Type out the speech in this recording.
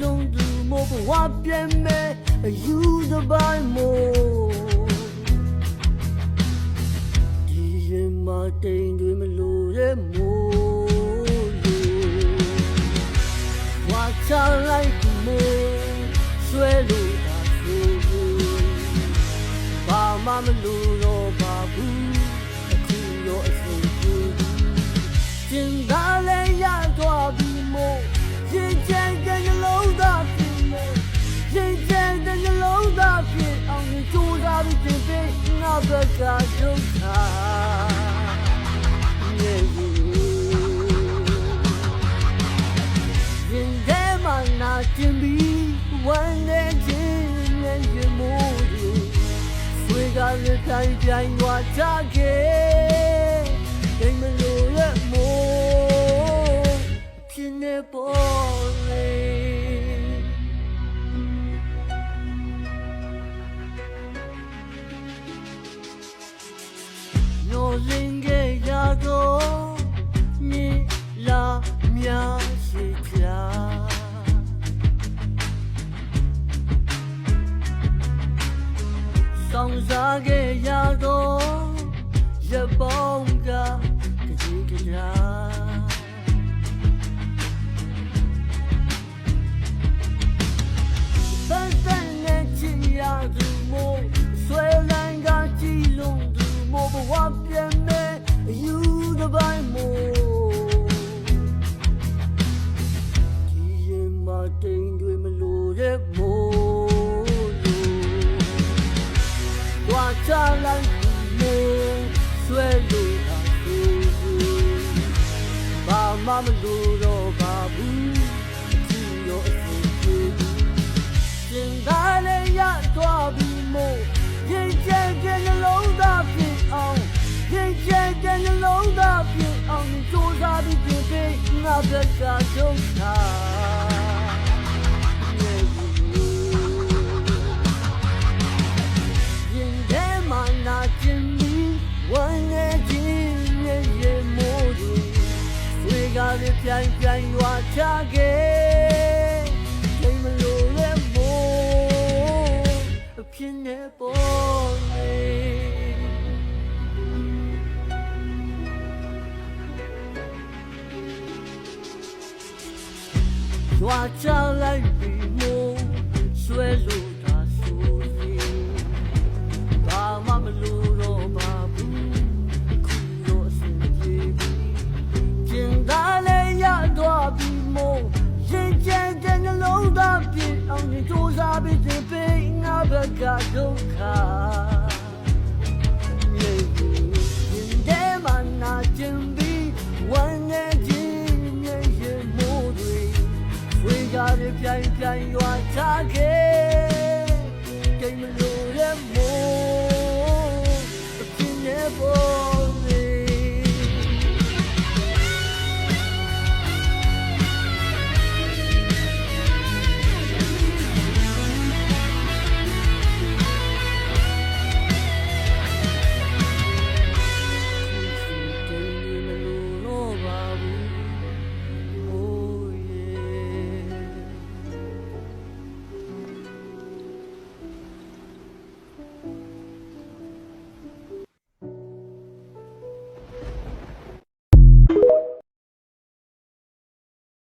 လုံးသူမို့ဘဝပြန်မဲ့အယူတစ်ပိုင်းမို့ဒီရင်မတိမ်တွေမလို့တဲ့မို့ဝါချလိုက်မို့ဆွဲလို့သာဆိုဘာမှမလို့တော့ပါဘူးအခုရောအစဉ်ပြေကျင်သာလဲရသွားပြီမို့ရင်ချမ်းတဲ့နှလုံးသားဖြစ်မို့ရင်ချမ်းတဲ့နှလုံးသားဖြစ်အောင်ကြိုးစားပြီးပြင်ပေးငါဘက်ကဒုက္ခရင်ထဲမှာနာကျင်ပြီးဝမ်းနေခြင်းနဲ့ရင်မို့ဆွေကလည်းတိုင်းပြိုင်သွားကြခဲ့အိမ်မလို့ရမို့ဖြစ်နေပေါ်လေနိုလင်းကရတော့မြင်လာများရှိကြဆောင်စားခဲ့ရတော့ရပေါင်းကကြည်ကြရာပန်းပန်းနဲ့ချီရသူမို့ဆွဲလန်းကကြည်လုံးသူမို့ဘဝပြန်မဲ့အယူတစ်ပိုင်းမို့ဒီရင်မတိမ်တွေမလို့တဲ့မို့ချလိုက်မို့ဆွဲလို့သာဘာမှမလို့တော့ပါဘူးအခုရောအစဉ်ပြေကျင်သာလည်းရသွားပြီမို့ရင်ကျဲတဲ့နှလုံးသားဖြစ်အောင်ရင်ကျဲတဲ့နှလုံးသားဖြစ်အောင်ကြိုးစားပြီးပြင်ပေးငါဘက်ကဒုက္ခပြိုင်ပြိုင်ရွာချခဲ့အိမ်မလို့ရမို့အဖြစ်နေပေါ်လေရွာချလိုက်ပြီမို့ဆွဲလို့သာဆိုရင်ဘာမှမလို့တော့ပါဘူးအခုတော့အစဉ်ပြေပြီကျင်သာတော့ပြီမို့ရင်ကျဲတဲ့နှလုံးသားဖြစ်အောင်ကြိုးစားပြီးပြင်ပေးငါဘက်ကဒုက္ခရင်ထဲမှာနာကျင်ပြီးဝမ်းနေခြင်းရဲ့ရင်မို့တွေဝေကားပြိုင်ပြိုင်ရွာချခဲ့ကိမလို့ရမို့